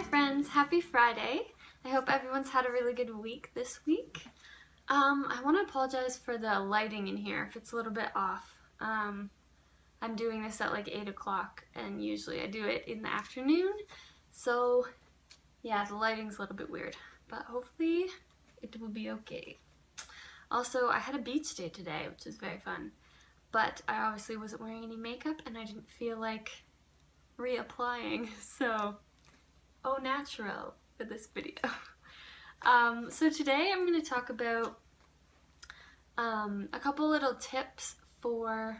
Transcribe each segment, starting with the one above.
Hi friends, happy Friday. I hope everyone's had a really good week this week. I want to apologize for the lighting in here if it's a little bit off. I'm doing this at like 8 o'clock and usually I do it in the afternoon. So yeah, the lighting's a little bit weird, but hopefully it will be okay. Also, I had a beach day today, which is very fun, but I obviously wasn't wearing any makeup and I didn't feel like reapplying, so au naturel for this video. So today I'm going to talk about a couple little tips for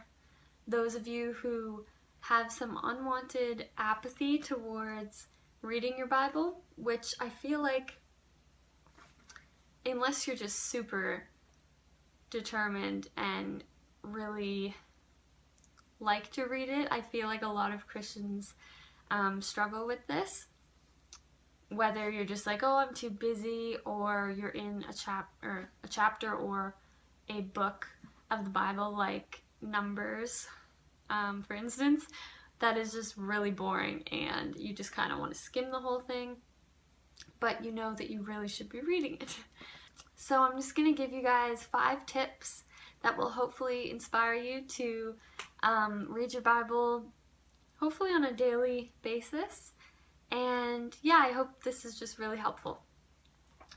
those of you who have some unwanted apathy towards reading your Bible, which I feel like unless you're just super determined and really like to read it, I feel like a lot of Christians struggle with this. Whether you're just like, oh, I'm too busy, or you're in a chapter or a book of the Bible like Numbers, for instance, that is just really boring and you just kind of want to skim the whole thing, but you know that you really should be reading it. So I'm just going to give you guys 5 tips that will hopefully inspire you to read your Bible, hopefully on a daily basis. And yeah, I hope this is just really helpful.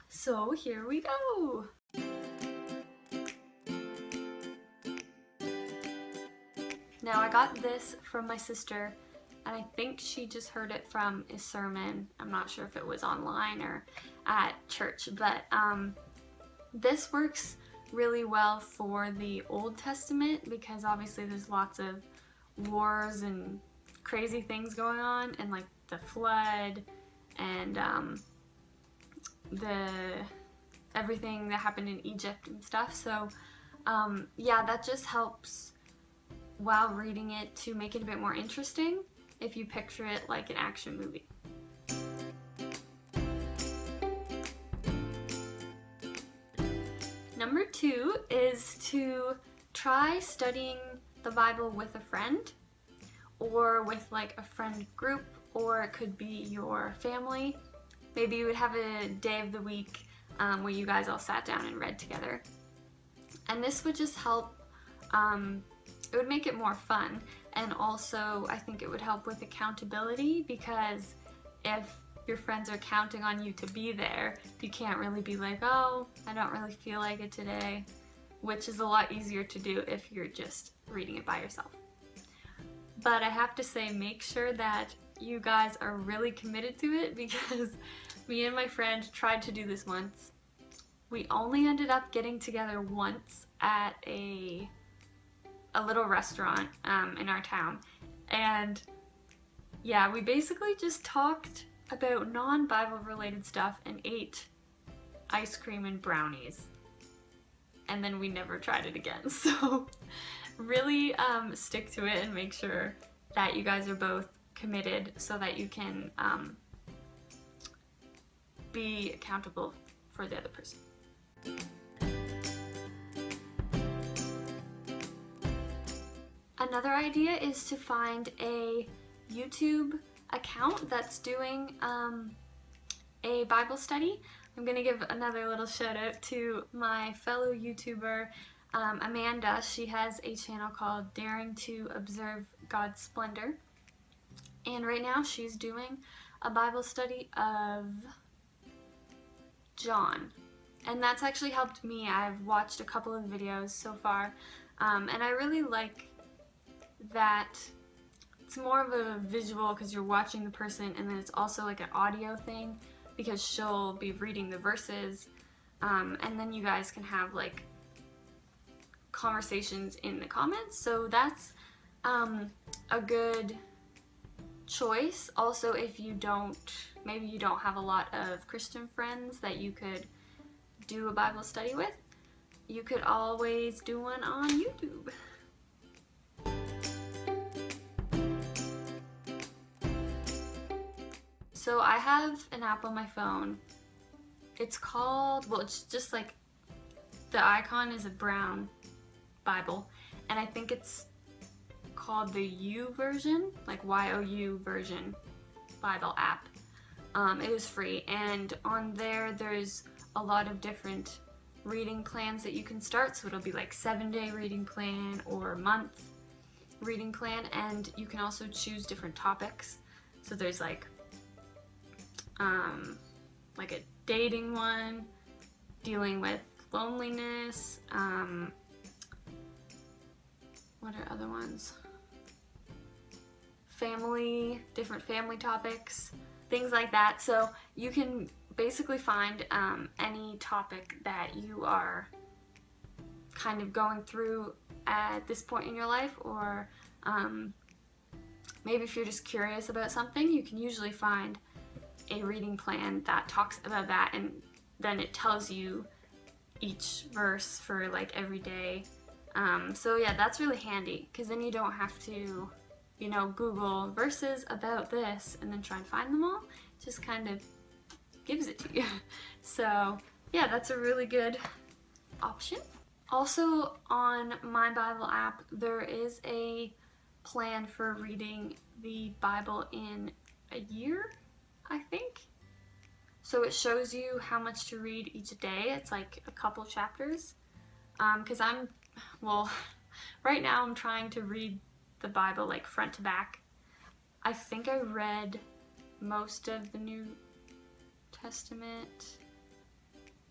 So here we go! Now I got this from my sister, and I think she just heard it from a sermon. I'm not sure if it was online or at church, but this works really well for the Old Testament because obviously there's lots of wars and crazy things going on, and like the flood and everything that happened in Egypt and stuff. So yeah, that just helps while reading it to make it a bit more interesting if you picture it like an action movie. Number 2 is to try studying the Bible with a friend, or with like a friend group, or it could be your family. Maybe you would have a day of the week where you guys all sat down and read together. And this would just help, it would make it more fun, and also I think it would help with accountability, because if your friends are counting on you to be there, you can't really be like, oh, I don't really feel like it today, which is a lot easier to do if you're just reading it by yourself. But I have to say, make sure that you guys are really committed to it, because me and my friend tried to do this once. We only ended up getting together once at a little restaurant in our town, and yeah, we basically just talked about non-Bible related stuff and ate ice cream and brownies, and then we never tried it again. So really stick to it and make sure that you guys are both committed so that you can be accountable for the other person. Another idea is to find a YouTube account that's doing a Bible study. I'm going to give another little shout out to my fellow YouTuber, Amanda. She has a channel called Daring to Observe God's Splendor, and right now she's doing a Bible study of John, and that's actually helped me. I've watched a couple of videos so far, and I really like that it's more of a visual because you're watching the person, and then it's also like an audio thing because she'll be reading the verses, and then you guys can have like conversations in the comments. So that's a good choice. Also, if you maybe you don't have a lot of Christian friends that you could do a Bible study with, you could always do one on YouTube. So I have an app on my phone. It's called, well, it's just like the icon is a brown Bible, and I think it's called the U version, like YOU version Bible app. It was free, and on there's a lot of different reading plans that you can start. So it'll be like 7-day reading plan or month reading plan, and you can also choose different topics. So there's like a dating one, dealing with loneliness, what are other ones? Family, different family topics, things like that. So you can basically find any topic that you are kind of going through at this point in your life, or maybe if you're just curious about something, you can usually find a reading plan that talks about that, and then it tells you each verse for like every day. So yeah, that's really handy, because then you don't have to, you know, Google verses about this and then try and find them all. It just kind of gives it to you. So yeah, that's a really good option. Also on my Bible app, there is a plan for reading the Bible in a year, I think. So it shows you how much to read each day. It's like a couple chapters. Because right now I'm trying to read the Bible like front to back. I think I read most of the New Testament,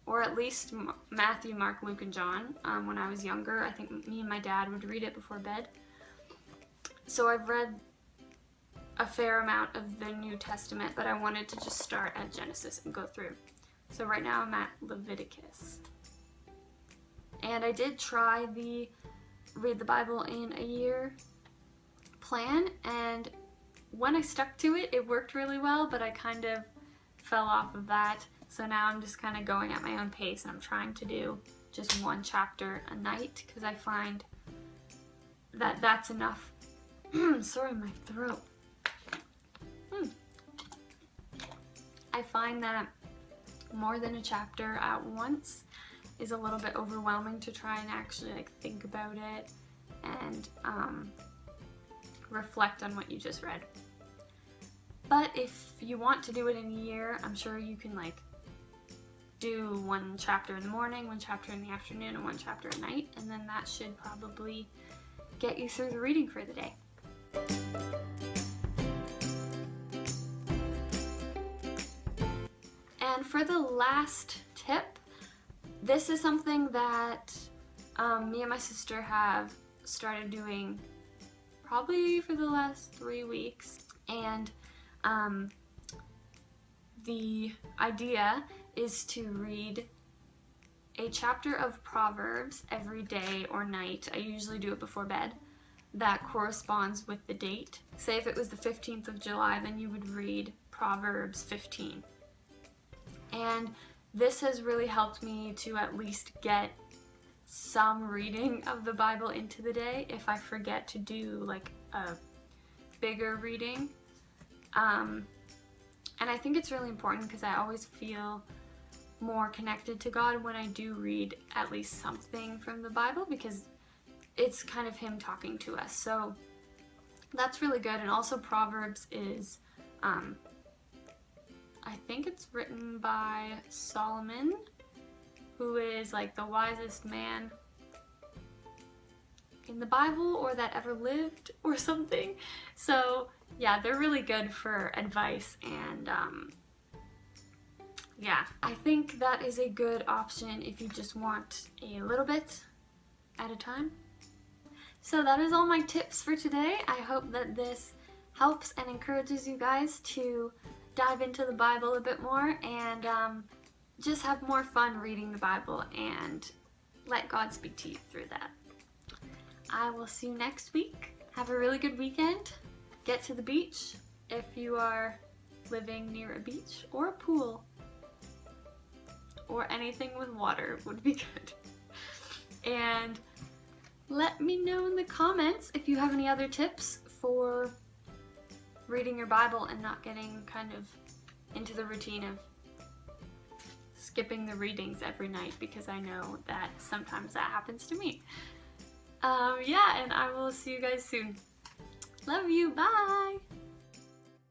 or at least Matthew, Mark, Luke, and John when I was younger. I think me and my dad would read it before bed. So I've read a fair amount of the New Testament, but I wanted to just start at Genesis and go through. So right now I'm at Leviticus. And I did try the Read the Bible in a Year plan, and when I stuck to it, it worked really well, but I kind of fell off of that. So now I'm just kind of going at my own pace, and I'm trying to do just one chapter a night, because I find that that's enough. Sorry, my throat. I find that more than a chapter at once is a little bit overwhelming to try and actually like think about it and reflect on what you just read. But if you want to do it in a year, I'm sure you can like do one chapter in the morning, one chapter in the afternoon, and one chapter at night, and then that should probably get you through the reading for the day. And for the last tip, this is something that me and my sister have started doing probably for the last 3 weeks, and the idea is to read a chapter of Proverbs every day or night. I usually do it before bed. That corresponds with the date. Say if it was the 15th of July, then you would read Proverbs 15. And this has really helped me to at least get some reading of the Bible into the day if I forget to do like a bigger reading. And I think it's really important because I always feel more connected to God when I do read at least something from the Bible, because it's kind of Him talking to us. So that's really good. And also Proverbs is, I think it's written by Solomon, who is like the wisest man in the Bible or that ever lived or something. So yeah, they're really good for advice, and yeah, I think that is a good option if you just want a little bit at a time. So that is all my tips for today. I hope that this helps and encourages you guys to dive into the Bible a bit more and just have more fun reading the Bible and let God speak to you through that. I will see you next week. Have a really good weekend. Get to the beach if you are living near a beach or a pool, or anything with water would be good. And let me know in the comments if you have any other tips for reading your Bible and not getting kind of into the routine of skipping the readings every night, because I know that sometimes that happens to me. Yeah, and I will see you guys soon. Love you, bye!